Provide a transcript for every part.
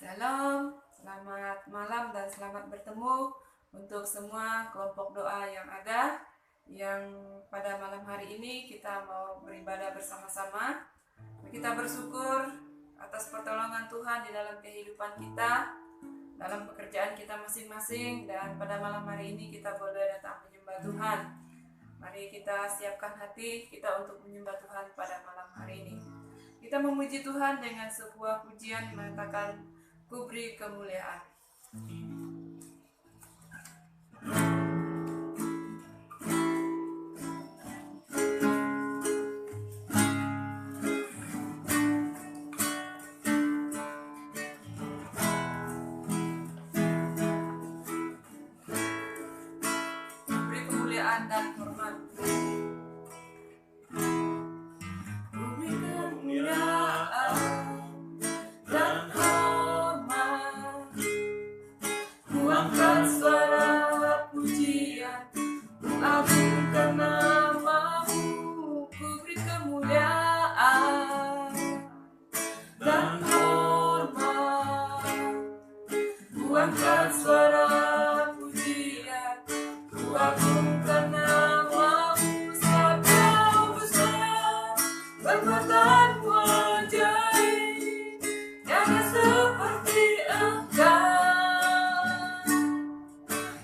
Shalom, selamat malam dan selamat bertemu untuk semua kelompok doa yang ada, yang pada malam hari ini kita mau beribadah bersama-sama. Kita bersyukur atas pertolongan Tuhan di dalam kehidupan kita, dalam pekerjaan kita masing-masing, dan pada malam hari ini kita boleh datang menyembah Tuhan. Mari kita siapkan hati kita untuk menyembah Tuhan pada malam hari ini. Kita memuji Tuhan dengan sebuah pujian mengatakan, "Ku beri kemuliaan." Beri kemuliaan dan hormat. Beri kemuliaan dan hormat. Ku angkat suara pujian, ku agungkan namamu. Ku beri kemuliaan dan hormat. Ku angkat suara pujian, ku agungkan namamu. Sebab Kau besar, perbuatanmu ajaib, tiada seperti Engkau,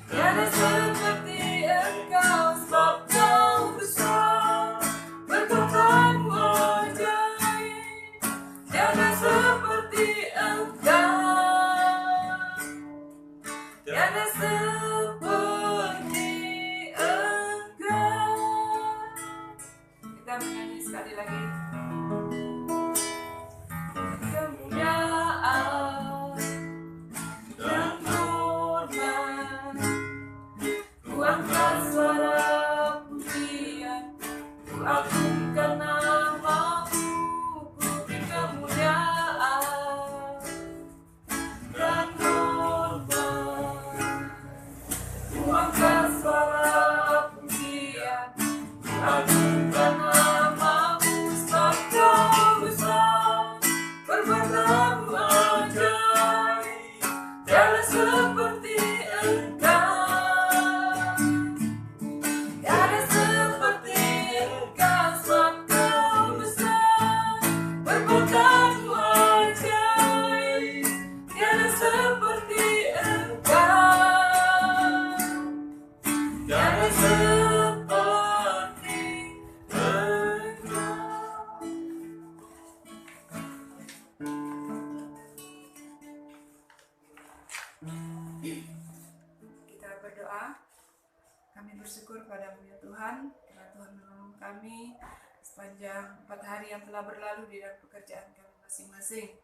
tiada seperti Engkau. Sebab Kau besar, perbuatanmu ajaib, tiada seperti Engkau, tiada seperti Engkau. Kita menyanyi sekali lagi. Kemuliaan dan hormat, ku angkat suara pujian, ku agungkan namamu. Ku beri kemuliaan dan hormat, ku angkat suara pujian, ku agungkan namamu. Sebab Kau besar, perbuatanmu ajaib, tiada seperti Engkau, tiada seperti Engkau. Sebab Kau besar, perbuatanmu ajaib, tiada seperti Engkau, tiada seperti Engkau. Kita berdoa. Kami bersyukur padamu ya Tuhan, karena Tuhan menolong kami sepanjang 4 hari yang telah berlalu di dalam pekerjaan kami masing-masing.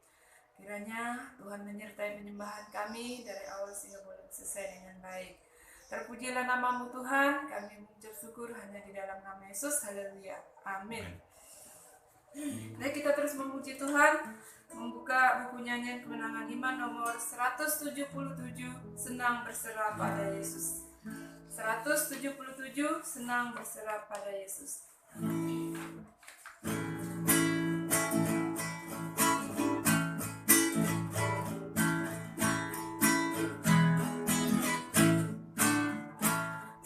Kiranya Tuhan menyertai penyembahan kami dari awal sehingga boleh selesai dengan baik. Terpujilah namamu Tuhan, kami mengucap syukur hanya di dalam nama Yesus. Haleluya. Amin. Mari kita terus memuji Tuhan. Membuka buku nyanyian kemenangan iman nomor 177, Senang Berserah pada Yesus. 177, Senang Berserah pada Yesus.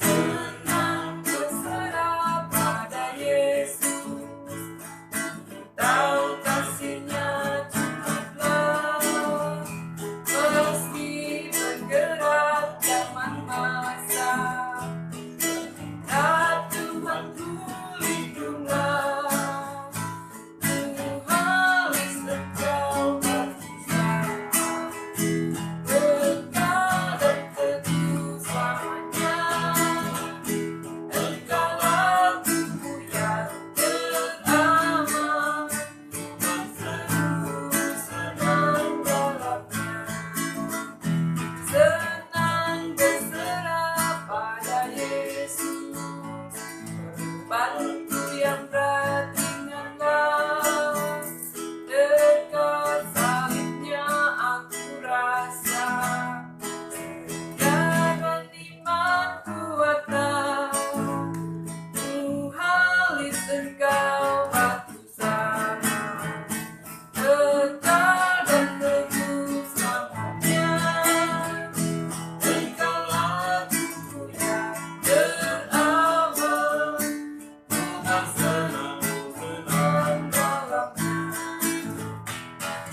Senang berserah pada Yesus, tahu kasih-Nya cukuplah, meski bergerak zaman masa, Tuhan ku lindunglah.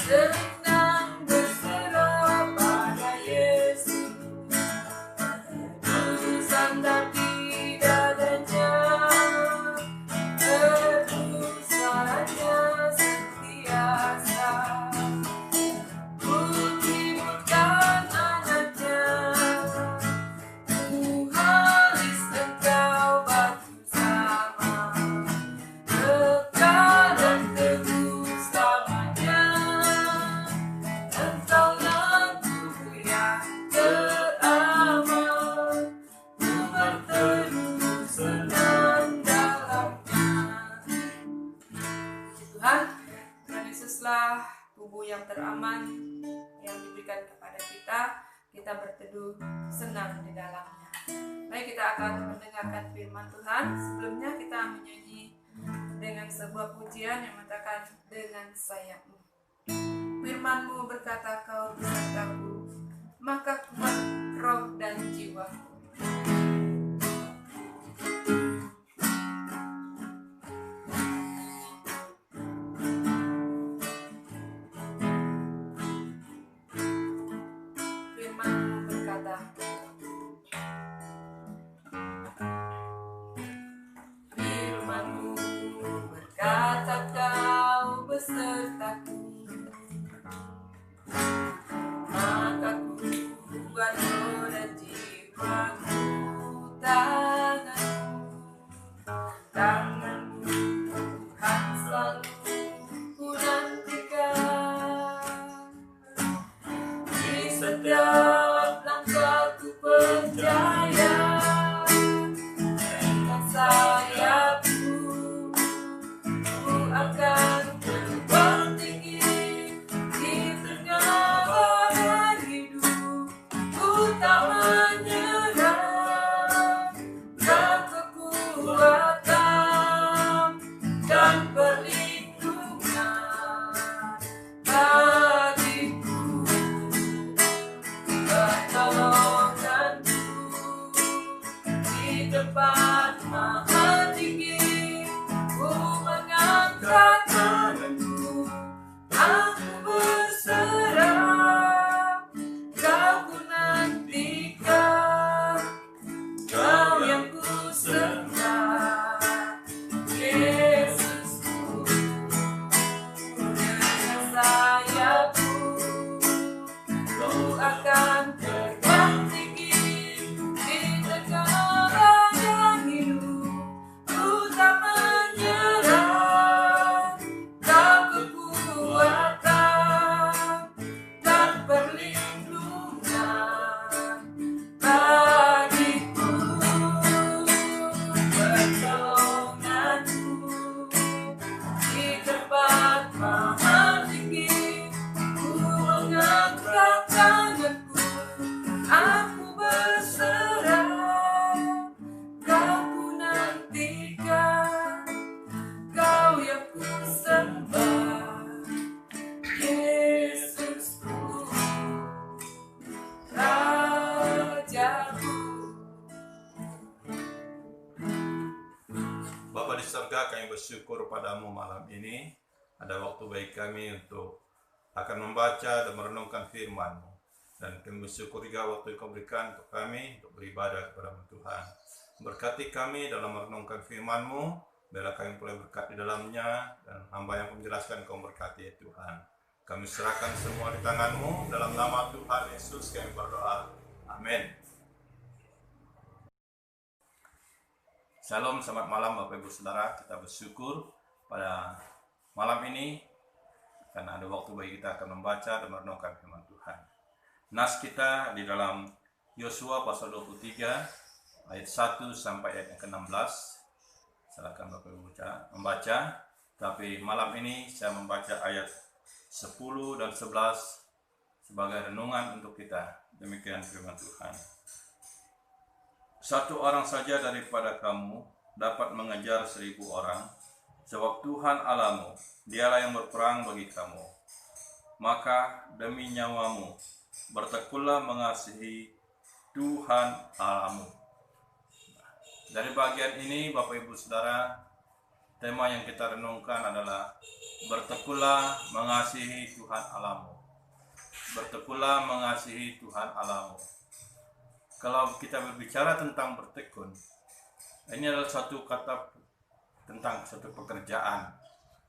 senang berserah pada Yesus, tebusan dan di dadanya, tebusannya sentiasa. Kutimurkan anaknya, Tuhanis engkau batu sama, kekal dan teguh selamanya. Engkaulah tubuh yang teraman, ku berteduh senang dalamnya. Tuhan, Tuhan Yesuslah tubuh yang teraman yang diberikan kepada kita, kita berteduh senang di dalamnya. Baik, kita akan mendengarkan firman Tuhan. Sebelumnya kita menyanyi dengan sebuah pujian yang mengatakan, dengan sayapmu. Firman-Mu berkata, kau besertaku, maka kuat roh dan jiwaku. Firman-Mu berkata, Firman-Mu berkata, kau besertaku, maka kuat roh dan jiwaku. Tangan-Mu Tuhan selalu ku nantikan, di setiap langkahku percaya, dengan sayapmu ku akan terbang tinggi di tengah badai hidup. Ku tak menyerah, dan kekuatan dan perlindungan bagiku. Pertolonganmu di tempat maha tinggi, ku mengangkat tanganku, aku berserah, kau ku nantikan, kau yang ku sembah, Yesusku. Dengan sayapmu ku akan terbang tinggi di tengah badai hidup. Ku tak menyerah, kau kekuatan dan perlindungan bagiku. Pertolonganmu di tempat maha tinggi, ku mengangkat tanganku, aku berserah, kau ku nantikan, kau yang ku sembah, Yesusku, Rajaku. Bapa di surga, kami bersyukur padamu malam ini. Ada waktu bagi kami untuk akan membaca dan merenungkan firman-Mu. Dan kami bersyukur juga waktu yang kau berikan untuk kami untuk beribadah kepada Tuhan. Berkati kami dalam merenungkan firman-Mu, biarlah kami boleh berkat di dalamnya, dan hamba yang menjelaskan kau berkati ya Tuhan. Kami serahkan semua di tangan-Mu, dalam nama Tuhan Yesus kami berdoa. Amin. Shalom, selamat malam Bapak Ibu Saudara. Kita bersyukur pada malam ini karena ada waktu bagi kita akan membaca dan merenungkan firman Tuhan. Nas kita di dalam Yosua pasal 23 ayat 1 sampai ayat yang ke-16. Silakan Bapak Ibu membaca. Tapi malam ini saya membaca ayat 10 dan 11 sebagai renungan untuk kita. Demikian firman Tuhan. Satu orang saja daripada kamu dapat mengejar 1000 orang, sebab Tuhan Allahmu, dialah yang berperang bagi kamu. Maka demi nyawamu, bertekunlah mengasihi Tuhan Allahmu. Dari bagian ini, Bapak Ibu Saudara, tema yang kita renungkan adalah bertekunlah mengasihi Tuhan Allahmu. Bertekunlah mengasihi Tuhan Allahmu. Kalau kita berbicara tentang bertekun, ini adalah suatu kata tentang suatu pekerjaan,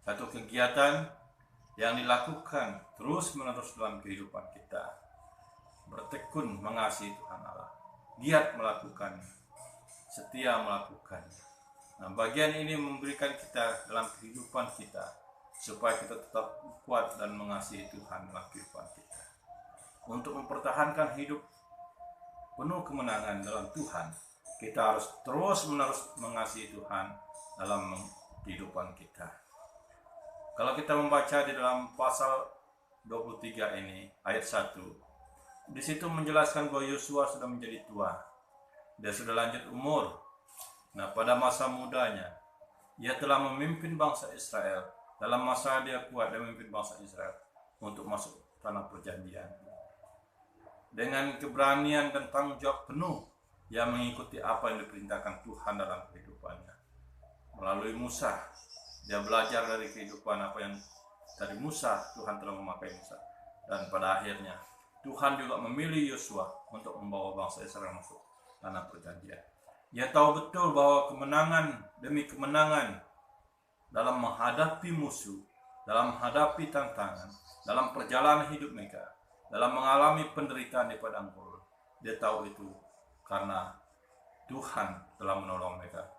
satu kegiatan yang dilakukan terus-menerus dalam kehidupan kita. Bertekun mengasihi Tuhan Allah, giat melakukan, setia melakukan. Nah, bagian ini memberikan kita dalam kehidupan kita supaya kita tetap kuat dan mengasihi Tuhan dalam kehidupan kita. Untuk mempertahankan hidup penuh kemenangan dalam Tuhan, kita harus terus-menerus mengasihi Tuhan dalam kehidupan kita. Kalau kita membaca di dalam pasal 23 ini, ayat 1, di situ menjelaskan bahwa Yosua sudah menjadi tua. Dia sudah lanjut umur. Nah, pada masa mudanya, ia telah memimpin bangsa Israel. Dalam masa dia kuat, dia memimpin bangsa Israel untuk masuk tanah perjanjian. Dengan keberanian dan tanggung jawab penuh, ia mengikuti apa yang diperintahkan Tuhan dalam kehidupannya. Melalui Musa, dia belajar dari kehidupan apa yang dari Musa, Tuhan telah memakai Musa. Dan pada akhirnya, Tuhan juga memilih Yosua untuk membawa bangsa Israel masuk tanah perjanjian. Ia tahu betul bahwa kemenangan demi kemenangan dalam menghadapi musuh, dalam menghadapi tantangan, dalam perjalanan hidup mereka, dalam mengalami penderitaan di padang gurun. Dia tahu itu karena Tuhan telah menolong mereka.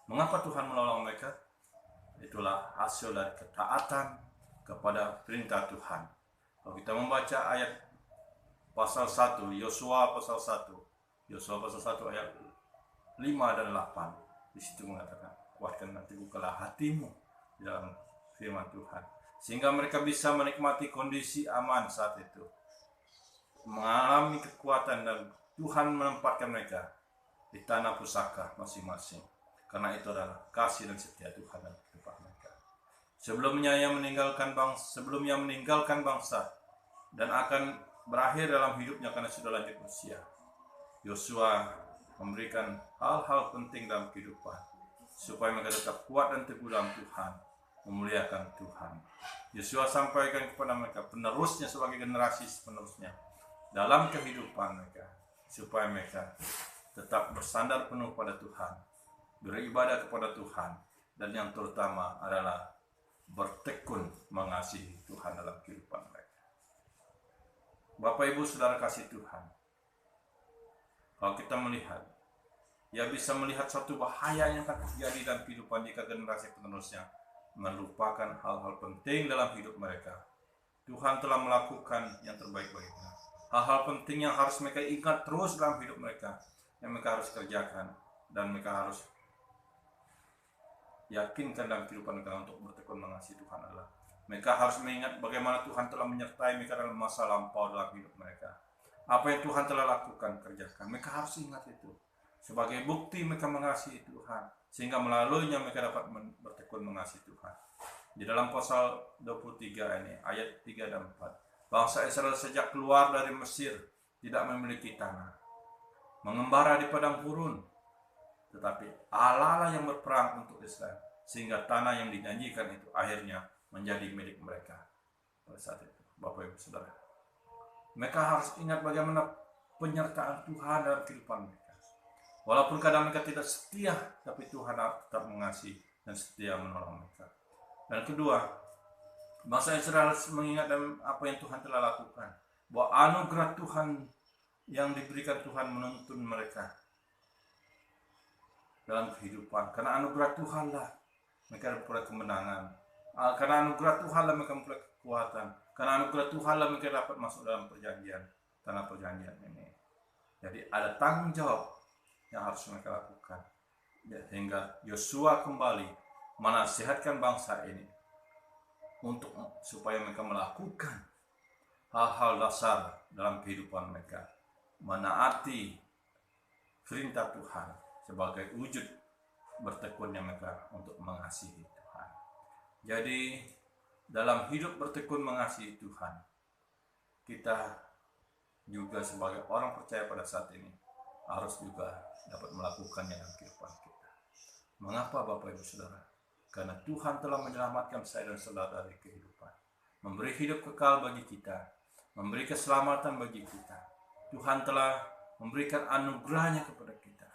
Mengapa Tuhan menolong mereka? Itulah hasil dari ketaatan kepada perintah Tuhan. Kalau kita membaca ayat pasal 1, Yosua pasal 1 ayat 5 dan 8, di situ mengatakan, kuatkan nanti bukalah hatimu di dalam firman Tuhan, sehingga mereka bisa menikmati kondisi aman saat itu, mengalami kekuatan, dan Tuhan menempatkan mereka di tanah pusaka masing-masing, karena itu adalah kasih dan setia Tuhan dalam kehidupan mereka. Sebelumnya ia meninggalkan bangsa dan akan berakhir dalam hidupnya karena sudah lanjut usia, Yosua memberikan hal-hal penting dalam kehidupan supaya mereka tetap kuat dan teguh dalam Tuhan, memuliakan Tuhan. Yosua sampaikan kepada mereka penerusnya sebagai generasi penerusnya dalam kehidupan mereka, supaya mereka tetap bersandar penuh pada Tuhan, beribadah kepada Tuhan, dan yang terutama adalah bertekun mengasihi Tuhan dalam kehidupan mereka. Bapak Ibu Saudara kasih Tuhan, kalau kita melihat, ya bisa melihat suatu bahaya yang akan terjadi dalam kehidupan jika generasi penerusnya melupakan hal-hal penting dalam hidup mereka. Tuhan telah melakukan yang terbaik baginya. Hal-hal penting yang harus mereka ingat terus dalam hidup mereka, yang mereka harus kerjakan, dan mereka harus yakinkan dalam kehidupan mereka untuk bertekun mengasihi Tuhan adalah mereka harus mengingat bagaimana Tuhan telah menyertai mereka dalam masa lampau dalam hidup mereka. Apa yang Tuhan telah lakukan, kerjakan. Mereka harus ingat itu sebagai bukti mereka mengasihi Tuhan, sehingga melaluinya mereka dapat bertekun mengasihi Tuhan. Di dalam pasal 23 ini, ayat 3 dan 4, bangsa Israel sejak keluar dari Mesir tidak memiliki tanah, mengembara di padang gurun, tetapi Allah yang berperang untuk Israel, sehingga tanah yang dijanjikan itu akhirnya menjadi milik mereka pada saat itu. Bapak Ibu Saudara, mereka harus ingat bagaimana penyertaan Tuhan dalam kehidupan mereka. Walaupun kadang mereka tidak setia, tapi Tuhan tetap mengasihi dan setia menolong mereka. Dan kedua, bangsa Israel harus mengingat apa yang Tuhan telah lakukan, bahwa anugerah Tuhan yang diberikan Tuhan menuntun mereka dalam kehidupan. Karena anugerah Tuhanlah mereka memperoleh kemenangan. Karena anugerah Tuhanlah mereka memperoleh kekuatan. Karena anugerah Tuhanlah mereka dapat masuk dalam perjanjian, tanah perjanjian ini. Jadi ada tanggung jawab yang harus mereka lakukan, sehingga Yosua kembali menasihatkan bangsa ini supaya mereka melakukan hal-hal dasar dalam kehidupan mereka, menaati perintah Tuhan sebagai wujud bertekunnya mereka untuk mengasihi Tuhan. Jadi dalam hidup bertekun mengasihi Tuhan, kita juga sebagai orang percaya pada saat ini harus juga dapat melakukannya dalam kehidupan kita. Mengapa Bapak Ibu Saudara? Karena Tuhan telah menyelamatkan saya dan saudara dari kehidupan, memberi hidup kekal bagi kita, memberi keselamatan bagi kita. Tuhan telah memberikan anugerahnya kepada kita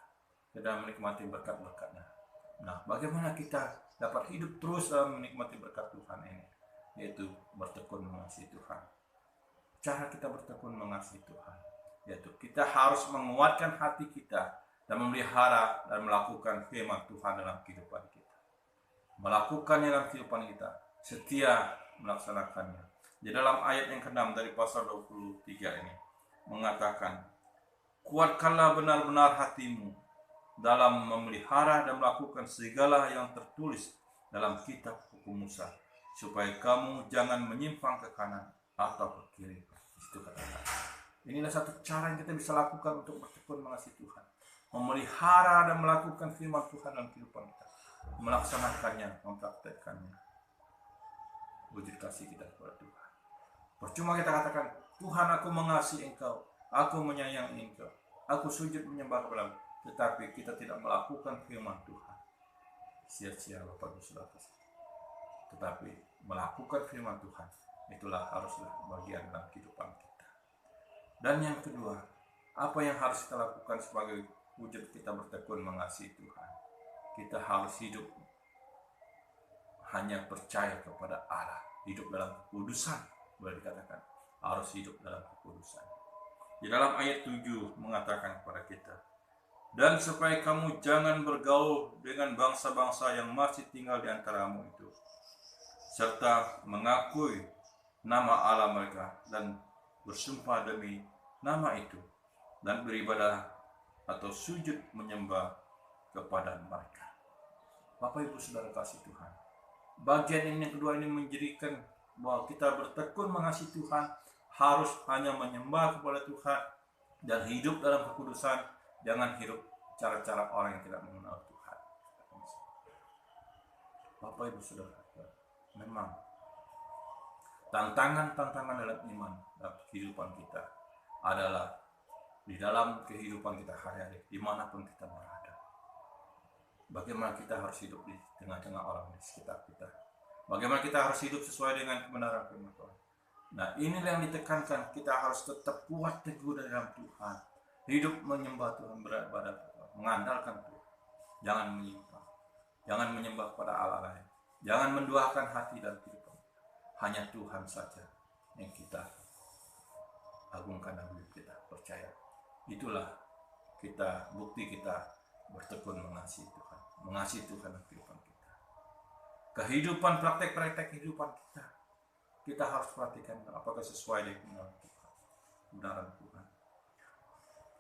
dan menikmati berkat-berkatnya. Nah, bagaimana kita dapat hidup terus dalam menikmati berkat Tuhan ini? Yaitu bertekun mengasihi Tuhan. Cara kita bertekun mengasihi Tuhan, yaitu kita harus menguatkan hati kita dan memelihara dan melakukan firman Tuhan dalam kehidupan kita. Melakukannya dalam kehidupan kita, setia melaksanakannya. Di dalam ayat yang ke-6 dari pasal 23 ini mengatakan, kuatkanlah benar-benar hatimu dalam memelihara dan melakukan segala yang tertulis dalam kitab hukum Musa, supaya kamu jangan menyimpang ke kanan atau ke kiri. Itu katakan. Inilah satu cara yang kita bisa lakukan untuk bertekun mengasihi Tuhan, memelihara dan melakukan firman Tuhan dalam kehidupan kita, melaksanakannya, mempraktekkannya. Wujud kasih kita kepada Tuhan. Percuma kita katakan, Tuhan, aku mengasihi Engkau, aku menyayangi Engkau, aku sujud menyembah kepadamu, tetapi kita tidak melakukan firman Tuhan. Sia-sia Bapak Ibu Saudara. Tetapi melakukan firman Tuhan, itulah haruslah bagian dalam kehidupan kita. Dan yang kedua, apa yang harus kita lakukan sebagai wujud kita bertekun mengasihi Tuhan? Kita harus hidup hanya percaya kepada Allah, hidup dalam kekudusan, boleh dikatakan harus hidup dalam kekudusan. Di dalam ayat 7 mengatakan kepada kita, dan supaya kamu jangan bergaul dengan bangsa-bangsa yang masih tinggal di antaramu itu, serta mengakui nama Allah mereka dan bersumpah demi nama itu, dan beribadah atau sujud menyembah kepada mereka. Bapak Ibu Saudara kasih Tuhan, bagian ini yang kedua ini menjadikan bahwa kita bertekun mengasihi Tuhan harus hanya menyembah kepada Tuhan dan hidup dalam kekudusan, jangan hidup cara-cara orang yang tidak mengenal Tuhan. Bapak Ibu Saudara, memang tantangan-tantangan dalam iman dalam kehidupan kita adalah di dalam kehidupan kita hari-hari, dimanapun kita berada. Bagaimana kita harus hidup di tengah-tengah orang di sekitar kita. Bagaimana kita harus hidup sesuai dengan kebenaran firman Tuhan. Nah, inilah yang ditekankan, kita harus tetap kuat teguh dalam Tuhan. Hidup menyembah Tuhan, beribadah Tuhan, mengandalkan Tuhan. Jangan menyimpang. Jangan menyembah kepada Allah lain. Jangan menduakan hati dan kehidupan. Hanya Tuhan saja yang kita agungkan dan kita percaya. Itulah kita, bukti kita bertekun mengasihi Tuhan. Mengasihi Tuhan dan kehidupan kita. Kehidupan, praktek-praktek kehidupan kita harus perhatikan apakah sesuai dengan kebenaran Tuhan.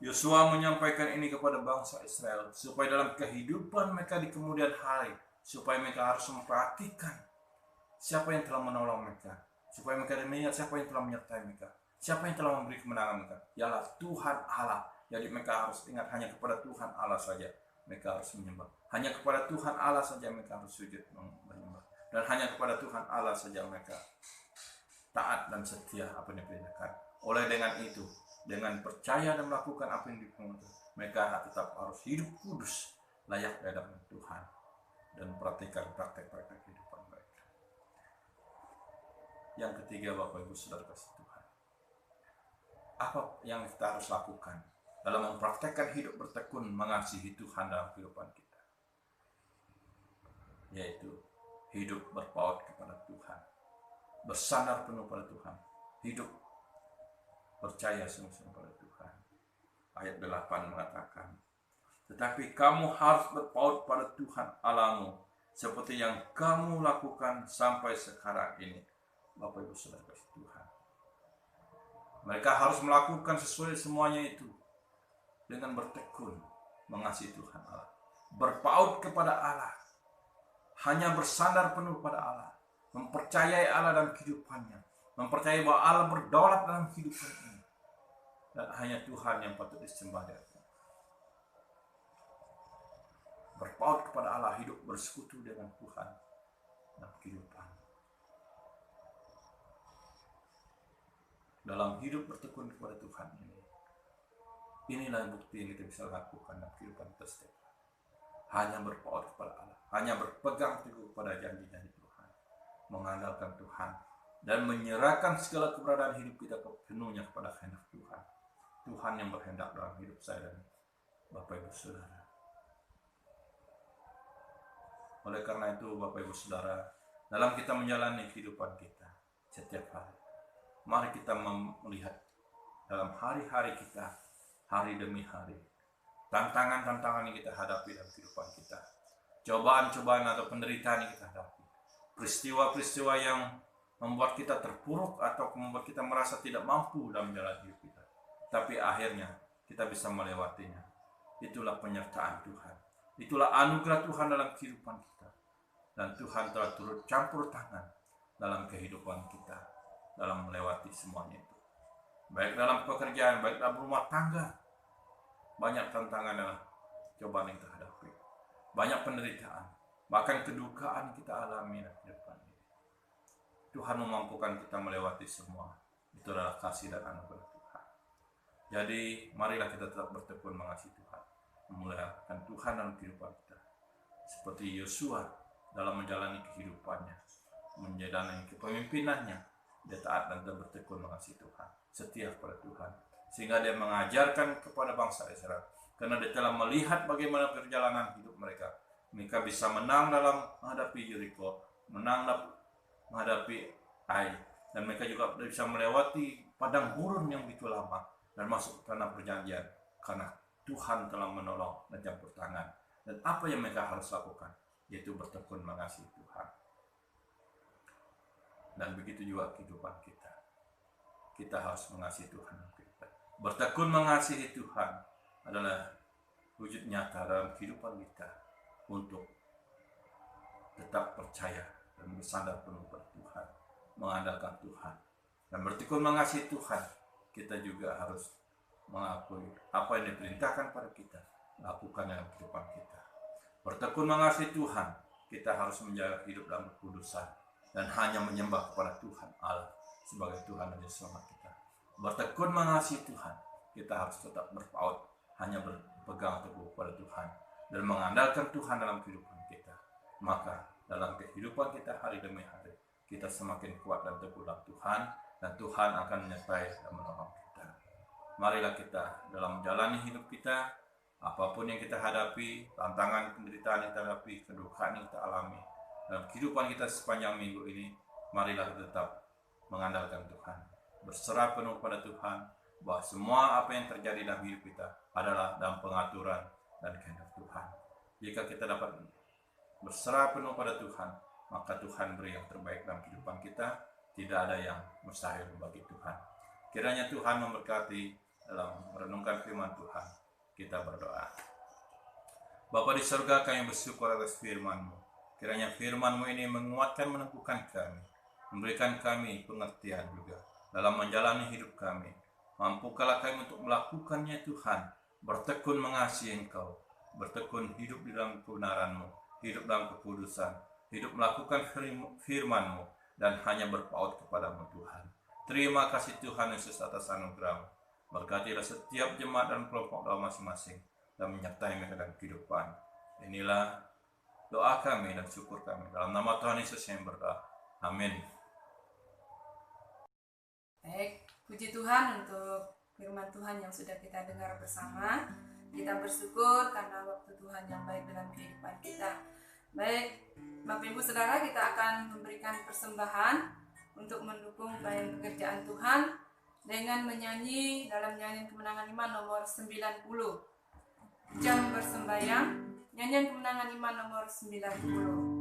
Yosua menyampaikan ini kepada bangsa Israel supaya dalam kehidupan mereka di kemudian hari, supaya mereka harus memperhatikan siapa yang telah menolong mereka, supaya mereka mengingat siapa yang telah menyertai mereka, siapa yang telah memberi kemenangan mereka, ialah Tuhan Allah. Jadi mereka harus ingat hanya kepada Tuhan Allah saja mereka harus menyembah. Hanya kepada Tuhan Allah saja mereka harus sujud menyembah. Dan hanya kepada Tuhan Allah saja mereka taat dan setia apa yang diperintahkan. Oleh dengan itu, dengan percaya dan melakukan apa yang diperintahkan, mereka tetap harus hidup kudus, layak di hadapan Tuhan, dan praktekkan praktek-praktek kehidupan mereka. Yang ketiga, Bapak Ibu Saudara kasih Tuhan, apa yang kita harus lakukan dalam mempraktekkan hidup bertekun mengasihi Tuhan dalam kehidupan kita? Yaitu hidup berpaut kepada Tuhan, bersandar penuh pada Tuhan, hidup percaya sungguh-sungguh pada Tuhan. Ayat 8 mengatakan, tetapi kamu harus berpaut pada Tuhan Allahmu seperti yang kamu lakukan sampai sekarang ini. Bapak Ibu Saudara kasih Tuhan, mereka harus melakukan sesuai semuanya itu dengan bertekun mengasihi Tuhan Allah, berpaut kepada Allah, hanya bersandar penuh pada Allah, mempercayai Allah dalam kehidupannya, mempercayai bahwa Allah berdaulat dalam kehidupan ini, dan hanya Tuhan yang patut disembah. Berpaut kepada Allah, hidup bersekutu dengan Tuhan dalam kehidupan. Dalam hidup bertekun kepada Tuhan ini, inilah bukti yang kita bisa lakukan dalam kehidupan kita setiap hari. hanya berpaut kepada Allah, hanya berpegang teguh pada janji-janji Tuhan, mengandalkan Tuhan, dan menyerahkan segala keberadaan hidup kita sepenuhnya kepada kehendak Tuhan. Tuhan yang berkehendak dalam hidup saya dan Bapak Ibu Saudara. Oleh karena itu Bapak Ibu Saudara, dalam kita menjalani kehidupan kita setiap hari, mari kita melihat dalam hari-hari kita, hari demi hari, tantangan-tantangan yang kita hadapi dalam kehidupan kita, cobaan-cobaan atau penderitaan yang kita hadapi, peristiwa-peristiwa yang membuat kita terpuruk atau membuat kita merasa tidak mampu dalam menjalani hidup kita, tapi akhirnya kita bisa melewatinya. Itulah penyertaan Tuhan, itulah anugerah Tuhan dalam kehidupan kita, dan Tuhan telah turut campur tangan dalam kehidupan kita dalam melewati semuanya itu, baik dalam pekerjaan, baik dalam rumah tangga. Banyak tantangan dan cobaan yang kita hadapi, banyak penderitaan, bahkan kedukaan kita alami dalam kehidupan ini. Tuhan memampukan kita melewati semua. Itu adalah kasih dan anugerah Tuhan. Jadi marilah kita tetap bertekun mengasihi Tuhan, memuliakan Tuhan dalam kehidupan kita, seperti Yosua dalam menjalani kehidupannya, menjalani kepemimpinannya. Dia taat dan tetap bertekun mengasihi Tuhan, setia kepada Tuhan, sehingga dia mengajarkan kepada bangsa Israel, karena dia telah melihat bagaimana perjalanan hidup mereka. Mereka bisa menang dalam menghadapi Jericho, menang menghadapi Ai, dan mereka juga bisa melewati padang gurun yang begitu lama dan masuk ke tanah perjanjian, karena Tuhan telah menolong dan campur tangan. Dan apa yang mereka harus lakukan, yaitu bertekun mengasihi Tuhan. Dan begitu juga kehidupan kita. Kita harus mengasihi Tuhan. Bertekun mengasihi Tuhan adalah wujud nyata dalam kehidupan kita untuk tetap percaya dan bersandar penuh pada Tuhan, mengandalkan Tuhan, dan bertekun mengasihi Tuhan. Kita juga harus mengakui apa yang diperintahkan pada kita, lakukan dalam kehidupan kita. Bertekun mengasihi Tuhan, kita harus menjaga hidup dalam kekudusan dan hanya menyembah kepada Tuhan Allah sebagai Tuhan dan Selamat kita. Bertekun mengasihi Tuhan, kita harus tetap berpaut, hanya berpegang teguh pada Tuhan dan mengandalkan Tuhan dalam kehidupan kita. Maka dalam kehidupan kita hari demi hari, kita semakin kuat dan teguh dalam Tuhan, dan Tuhan akan menyertai dan menolong kita. Marilah kita dalam menjalani hidup kita, apapun yang kita hadapi, tantangan penderitaan yang kita hadapi, kedukaan yang kita alami dalam kehidupan kita sepanjang minggu ini, marilah kita tetap mengandalkan Tuhan, berserah penuh pada Tuhan, bahwa semua apa yang terjadi dalam hidup kita adalah dalam pengaturan dan kehendak Tuhan. Jika kita dapat berserah penuh pada Tuhan, maka Tuhan beri yang terbaik dalam kehidupan kita. Tidak ada yang mustahil bagi Tuhan. Kiranya Tuhan memberkati dalam merenungkan firman Tuhan. Kita berdoa. Bapa di surga, kami bersyukur atas firman-Mu. Kiranya firman-Mu ini menguatkan, meneguhkan kami, memberikan kami pengertian juga dalam menjalani hidup kami. Mampukanlah kami untuk melakukannya Tuhan, bertekun mengasihi Engkau, bertekun hidup di dalam kebenaran-Mu, hidup dalam kekudusan, hidup melakukan firman-Mu, dan hanya berpaut kepadamu Tuhan. Terima kasih Tuhan Yesus atas anugerah-Mu. Berkatilah setiap jemaat dan kelompok doa masing-masing, dan menyertai mereka dalam kehidupan. Inilah doa kami dan syukur kami. Dalam nama Tuhan Yesus yang berdoa. Amin. Baik, puji Tuhan untuk firman Tuhan yang sudah kita dengar bersama. Kita bersyukur karena waktu Tuhan yang baik dalam kehidupan kita. Baik, Bapak Ibu Saudara, kita akan memberikan persembahan untuk mendukung pelayanan pekerjaan Tuhan dengan menyanyi dalam nyanyian kemenangan iman nomor 90. Jam bersembayang, nyanyian kemenangan iman nomor 90.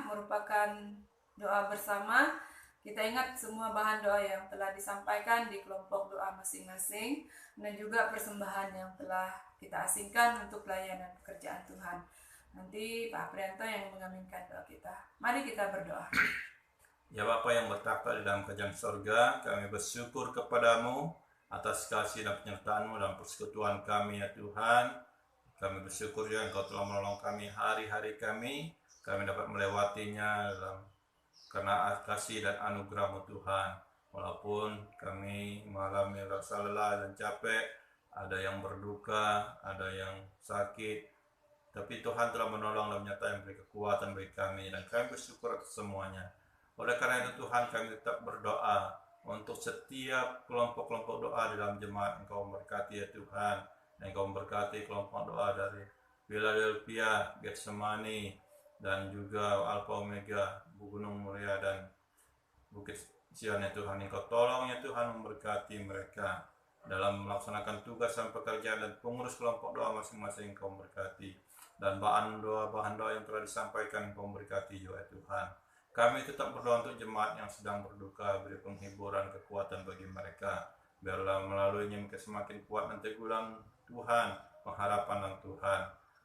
merupakan doa bersama. Kita ingat semua bahan doa yang telah disampaikan di kelompok doa masing-masing dan juga persembahan yang telah kita asingkan untuk pelayanan pekerjaan Tuhan. Nanti Pak Aprianto yang mengaminkan doa kita. Mari kita berdoa. Ya Bapa yang bertakhta di dalam kerajaan sorga, kami bersyukur kepadamu atas kasih dan penyertaan-Mu dalam persekutuan kami ya Tuhan. Kami bersyukur ya Engkau telah menolong kami hari-hari kami dapat melewatinya dalam karena kasih dan anugerah-Mu Tuhan. Walaupun kami mengalami rasa lelah dan capek, ada yang berduka, ada yang sakit, tapi Tuhan telah menolong dan menyatakan memberi kekuatan bagi kami, dan kami bersyukur atas semuanya. Oleh karena itu Tuhan, kami tetap berdoa untuk setiap kelompok-kelompok doa di dalam jemaat. Engkau memberkati ya Tuhan, dan Engkau memberkati kelompok doa dari Philadelphia, Getsemani, dan juga Alpha Omega, Gunung Muria dan Bukit Sion ya Tuhan. Engkau tolong ya Tuhan, memberkati mereka dalam melaksanakan tugas dan pekerjaan, dan pengurus kelompok doa masing-masing Engkau memberkati, dan bahan doa yang telah disampaikan Engkau memberkati juga ya Tuhan. Kami tetap berdoa untuk jemaat yang sedang berduka, beri penghiburan, kekuatan bagi mereka, biarlah melaluinya mereka semakin kuat dan teguran Tuhan, pengharapan dalam Tuhan.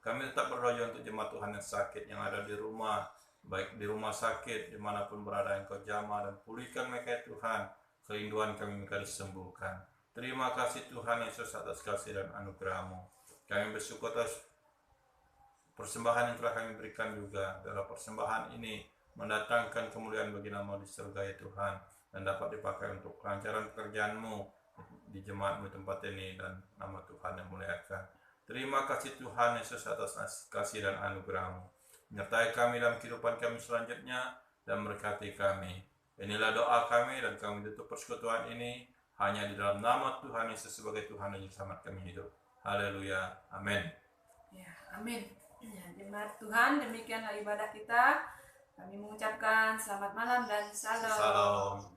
Kami tetap berdoa untuk jemaat Tuhan yang sakit, yang ada di rumah, baik di rumah sakit, dimanapun berada, Engkau jamah dan pulihkan mereka ya Tuhan. Kerinduan kami mereka disembuhkan. Terima kasih Tuhan Yesus atas kasih dan anugerah-Mu. Kami bersyukur atas persembahan yang telah kami berikan juga. Dalam persembahan ini mendatangkan kemuliaan bagi nama di surga ya Tuhan, dan dapat dipakai untuk kelancaran pekerjaan-Mu di jemaat-Mu tempat ini, dan nama Tuhan yang muliakan. Terima kasih Tuhan Yesus atas kasih dan anugerah-Mu. Menyertai kami dalam kehidupan kami selanjutnya dan berkati kami. Inilah doa kami, dan kami tutup persekutuan ini hanya di dalam nama Tuhan Yesus sebagai Tuhan dan Juru Selamat kami hidup. Haleluya. Amin. Ya, amin. Ya, jemaat Tuhan, demikianlah ibadah kita. Kami mengucapkan selamat malam dan shalom. Salam.